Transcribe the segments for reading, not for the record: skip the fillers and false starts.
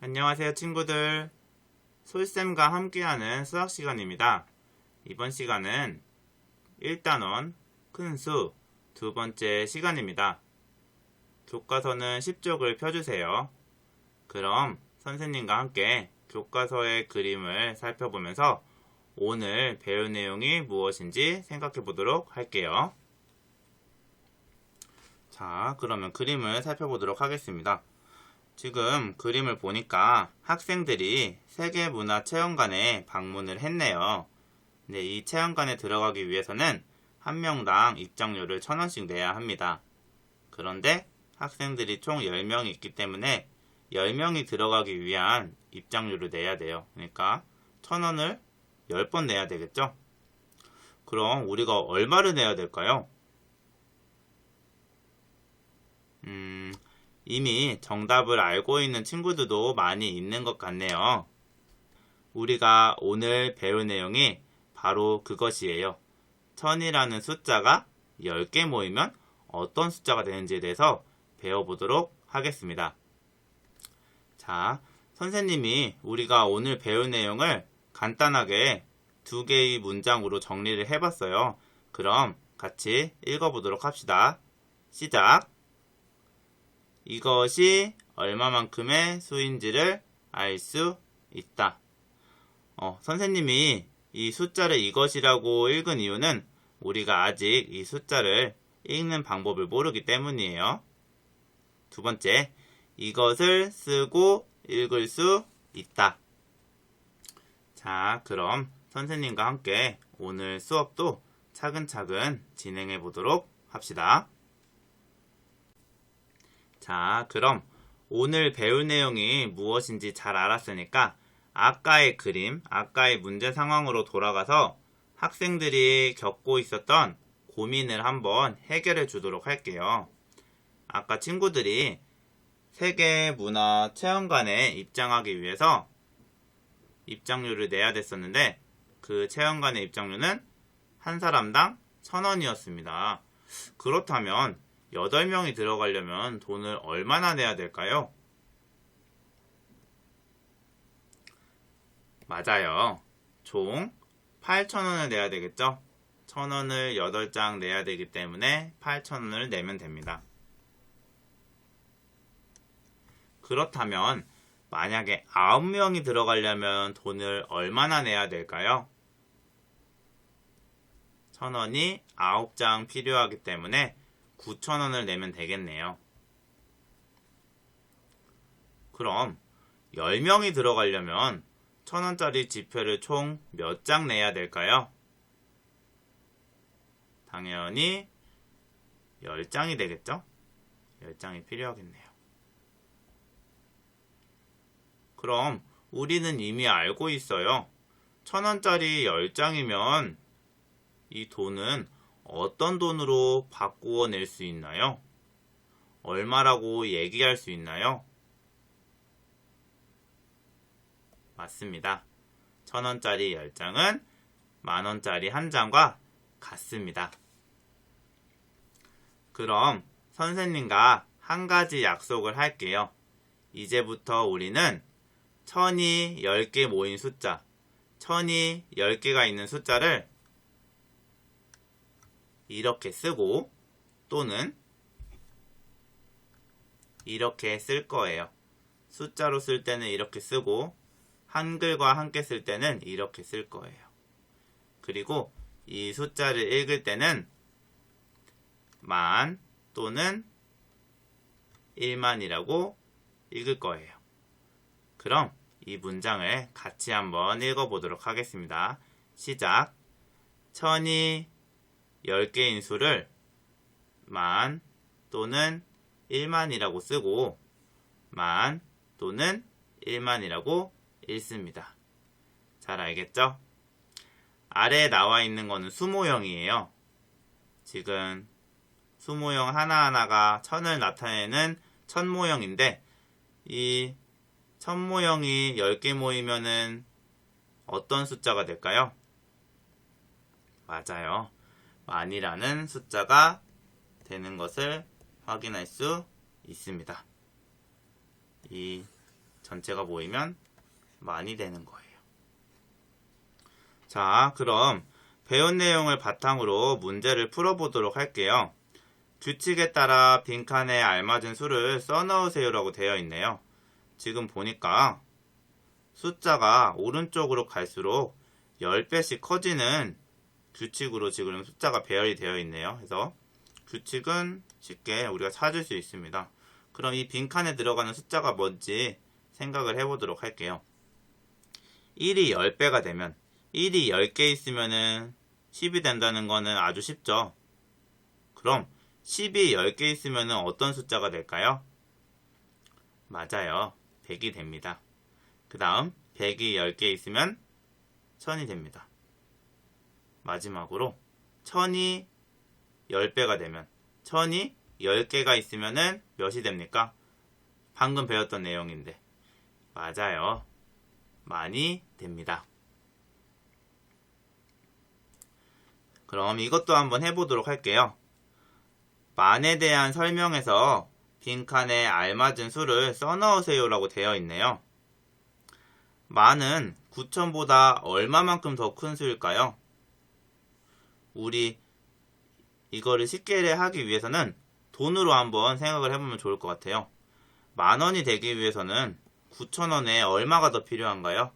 안녕하세요 친구들. 솔쌤과 함께하는 수학 시간입니다. 이번 시간은 1단원 큰 수 두 번째 시간입니다. 교과서는 10쪽을 펴주세요. 그럼 선생님과 함께 교과서의 그림을 살펴보면서 오늘 배울 내용이 무엇인지 생각해 보도록 할게요. 자, 그러면 그림을 살펴보도록 하겠습니다. 지금 그림을 보니까 학생들이 세계문화체험관에 방문을 했네요. 근데 이 체험관에 들어가기 위해서는 한 명당 입장료를 1,000원씩 내야 합니다. 그런데 학생들이 총 10명이 있기 때문에 10명이 들어가기 위한 입장료를 내야 돼요. 그러니까 1,000원을 10번 내야 되겠죠? 그럼 우리가 얼마를 내야 될까요? 이미 정답을 알고 있는 친구들도 많이 있는 것 같네요. 우리가 오늘 배울 내용이 바로 그것이에요. 1000이라는 숫자가 10개 모이면 어떤 숫자가 되는지에 대해서 배워보도록 하겠습니다. 자, 선생님이 우리가 오늘 배울 내용을 간단하게 2개의 문장으로 정리를 해봤어요. 그럼 같이 읽어보도록 합시다. 시작! 이것이 얼마만큼의 수인지를 알 수 있다. 선생님이 이 숫자를 이것이라고 읽은 이유는 우리가 아직 이 숫자를 읽는 방법을 모르기 때문이에요. 두 번째, 이것을 쓰고 읽을 수 있다. 자, 그럼 선생님과 함께 오늘 수업도 차근차근 진행해 보도록 합시다. 자, 그럼 오늘 배울 내용이 무엇인지 잘 알았으니까 아까의 그림, 아까의 문제 상황으로 돌아가서 학생들이 겪고 있었던 고민을 한번 해결해 주도록 할게요. 아까 친구들이 세계문화체험관에 입장하기 위해서 입장료를 내야 됐었는데 그 체험관의 입장료는 한 사람당 1,000원이었습니다. 그렇다면 8명이 들어가려면 돈을 얼마나 내야 될까요? 맞아요. 총 8,000원을 내야 되겠죠? 1,000원을 8장 내야 되기 때문에 8,000원을 내면 됩니다. 그렇다면 만약에 9명이 들어가려면 돈을 얼마나 내야 될까요? 1,000원이 9장 필요하기 때문에 9,000원을 내면 되겠네요. 그럼 10명이 들어가려면 1,000원짜리 지폐를 총 몇 장 내야 될까요? 당연히 10장이 되겠죠? 10장이 필요하겠네요. 그럼 우리는 이미 알고 있어요. 1,000원짜리 10장이면 이 돈은 어떤 돈으로 바꾸어 낼 수 있나요? 얼마라고 얘기할 수 있나요? 맞습니다. 1,000원짜리 10장은 만원짜리 한 장과 같습니다. 그럼 선생님과 한 가지 약속을 할게요. 이제부터 우리는 1,000이 10개 모인 숫자, 1,000이 10개가 있는 숫자를 이렇게 쓰고 또는 이렇게 쓸 거예요. 숫자로 쓸 때는 이렇게 쓰고 한글과 함께 쓸 때는 이렇게 쓸 거예요. 그리고 이 숫자를 읽을 때는 만 또는 1만이라고 읽을 거예요. 그럼 이 문장을 같이 한번 읽어보도록 하겠습니다. 시작! 1,000이 10개인 수를 만 또는 1만이라고 쓰고 만 또는 1만이라고 읽습니다. 잘 알겠죠? 아래에 나와 있는 거는 수모형이에요. 지금 수모형 하나하나가 1,000을 나타내는 1,000모형인데 이 1,000모형이 10개 모이면은 어떤 숫자가 될까요? 맞아요. 만이라는 숫자가 되는 것을 확인할 수 있습니다. 이 전체가 모이면 만이 되는 거예요. 자, 그럼 배운 내용을 바탕으로 문제를 풀어보도록 할게요. 규칙에 따라 빈칸에 알맞은 수를 써넣으세요라고 되어 있네요. 지금 보니까 숫자가 오른쪽으로 갈수록 10배씩 커지는 규칙으로 지금 숫자가 배열이 되어 있네요. 그래서 규칙은 쉽게 우리가 찾을 수 있습니다. 그럼 이 빈칸에 들어가는 숫자가 뭔지 생각을 해보도록 할게요. 1이 10배가 되면 1이 10개 있으면 10이 된다는 거는 아주 쉽죠. 그럼 10이 10개 있으면 어떤 숫자가 될까요? 맞아요. 100이 됩니다. 그 다음 100이 10개 있으면 1000이 됩니다. 마지막으로 1000이 10배가 되면 1000이 10개가 있으면 몇이 됩니까? 방금 배웠던 내용인데 맞아요. 만이 됩니다. 그럼 이것도 한번 해보도록 할게요. 만에 대한 설명에서 빈칸에 알맞은 수를 써넣으세요 라고 되어 있네요. 만은 9000보다 얼마만큼 더 큰 수일까요? 우리 이거를 쉽게 하기 위해서는 돈으로 한번 생각을 해보면 좋을 것 같아요. 10,000원이 되기 위해서는 9,000원에 얼마가 더 필요한가요?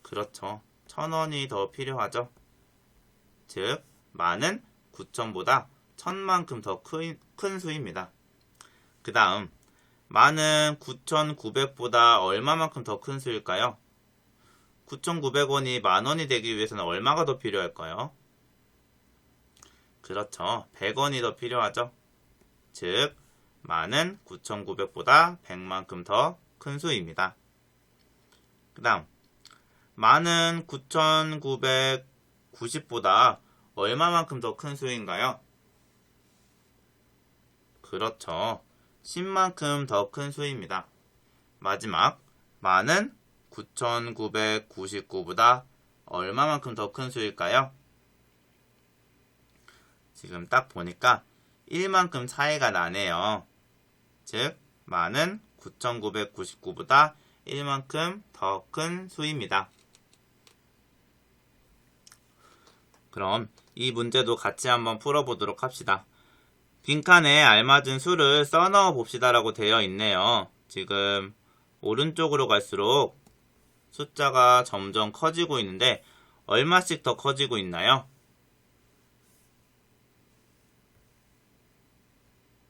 그렇죠. 1,000원이 더 필요하죠. 즉, 만은 9,000보다 1,000만큼 더 큰 수입니다. 그 다음, 만은 9,900보다 얼마만큼 더 큰 수일까요? 9,900원이 10,000원이 되기 위해서는 얼마가 더 필요할까요? 그렇죠. 100원이 더 필요하죠. 즉, 만은 9,900보다 100만큼 더 큰 수입니다. 그 다음, 만은 9,990보다 얼마만큼 더 큰 수인가요? 그렇죠. 10만큼 더 큰 수입니다. 마지막, 만은 9,999보다 얼마만큼 더 큰 수일까요? 지금 딱 보니까 1만큼 차이가 나네요. 즉, 만은 9,999보다 1만큼 더 큰 수입니다. 그럼 이 문제도 같이 한번 풀어보도록 합시다. 빈칸에 알맞은 수를 써넣어 봅시다라고 되어 있네요. 지금 오른쪽으로 갈수록 숫자가 점점 커지고 있는데 얼마씩 더 커지고 있나요?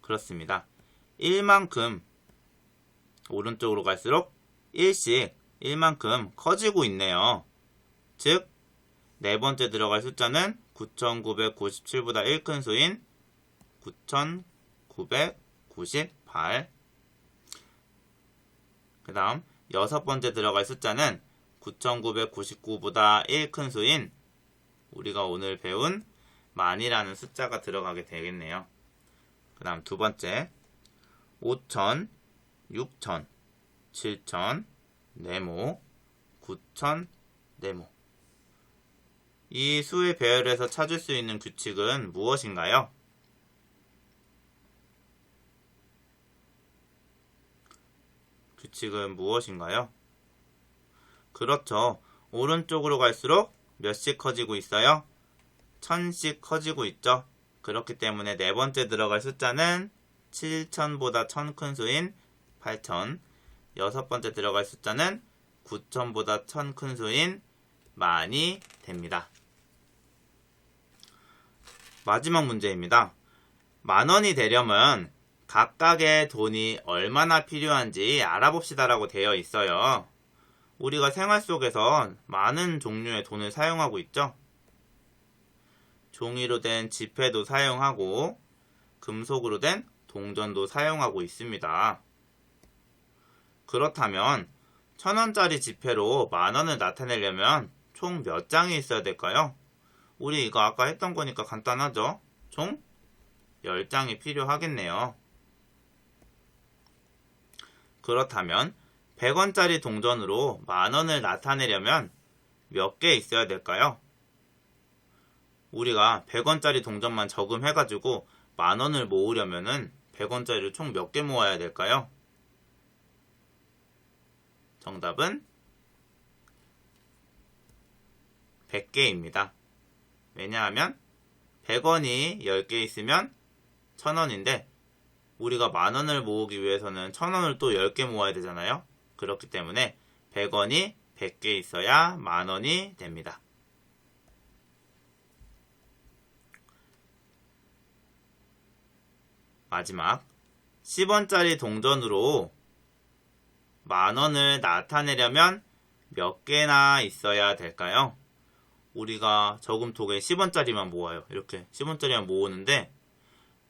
그렇습니다. 1만큼 오른쪽으로 갈수록 1씩 1만큼 커지고 있네요. 즉, 네 번째 들어갈 숫자는 9,997보다 1 큰 수인 9,998. 그 다음 여섯 번째 들어갈 숫자는 9,999보다 1 큰 수인 우리가 오늘 배운 만이라는 숫자가 들어가게 되겠네요. 그 다음 두 번째 5,000, 6,000, 7,000, 네모, 9,000, 네모. 이 수의 배열에서 찾을 수 있는 규칙은 무엇인가요? 규칙은 무엇인가요? 그렇죠. 오른쪽으로 갈수록 몇씩 커지고 있어요? 1000씩 커지고 있죠. 그렇기 때문에 네 번째 들어갈 숫자는 7,000보다 1,000 큰 수인 8,000. 여섯 번째 들어갈 숫자는 9,000보다 1,000 큰 수인 만이 됩니다. 마지막 문제입니다. 10,000원이 되려면 각각의 돈이 얼마나 필요한지 알아봅시다라고 되어 있어요. 우리가 생활 속에서 많은 종류의 돈을 사용하고 있죠. 종이로 된 지폐도 사용하고 금속으로 된 동전도 사용하고 있습니다. 그렇다면 1,000원짜리 지폐로 10,000원을 나타내려면 총 몇 장이 있어야 될까요? 우리 이거 아까 했던 거니까 간단하죠? 총 10장이 필요하겠네요. 그렇다면 100원짜리 동전으로 10,000원을 나타내려면 몇 개 있어야 될까요? 우리가 100원짜리 동전만 저금해가지고 10,000원을 모으려면은 100원짜리를 총 몇 개 모아야 될까요? 정답은 100개입니다. 왜냐하면 100원이 10개 있으면 1000원인데 우리가 만원을 모으기 위해서는 1000원을 또 10개 모아야 되잖아요. 그렇기 때문에 100원이 100개 있어야 만원이 됩니다. 마지막 10원짜리 동전으로 만원을 나타내려면 몇 개나 있어야 될까요? 우리가 저금통에 10원짜리만 모아요. 이렇게 10원짜리만 모으는데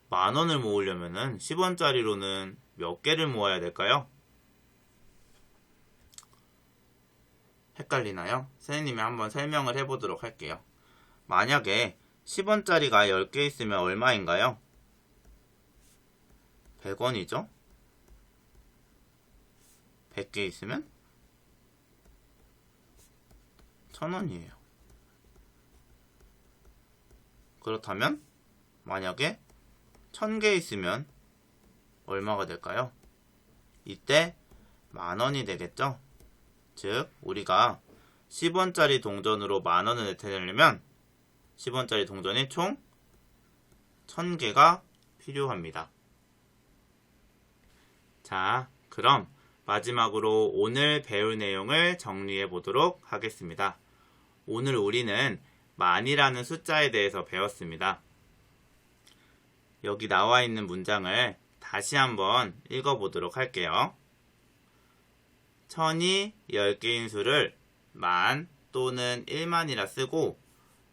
만원을 모으려면은 10원짜리로는 몇 개를 모아야 될까요? 헷갈리나요? 선생님이 한번 설명을 해보도록 할게요. 만약에 10원짜리가 10개 있으면 얼마인가요? 100원이죠? 100개 있으면 1000원이에요. 그렇다면 만약에 1000개 있으면 얼마가 될까요? 이때 만원이 되겠죠? 즉 우리가 10원짜리 동전으로 만원을 나타내려면 10원짜리 동전이 총 1000개가 필요합니다. 자, 그럼 마지막으로 오늘 배울 내용을 정리해 보도록 하겠습니다. 오늘 우리는 만이라는 숫자에 대해서 배웠습니다. 여기 나와 있는 문장을 다시 한번 읽어보도록 할게요. 1000이 10개인 수를 만 또는 1만이라 쓰고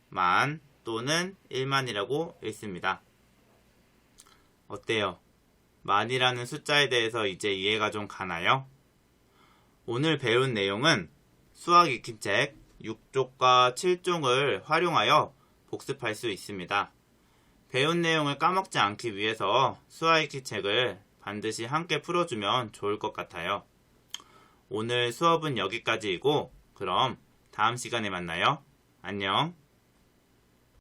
만 또는 1만이라고 읽습니다. 어때요? 만이라는 숫자에 대해서 이제 이해가 좀 가나요? 오늘 배운 내용은 수학 익힘책 6쪽과 7쪽을 활용하여 복습할 수 있습니다. 배운 내용을 까먹지 않기 위해서 수학 익힘책을 반드시 함께 풀어주면 좋을 것 같아요. 오늘 수업은 여기까지이고 그럼 다음 시간에 만나요. 안녕.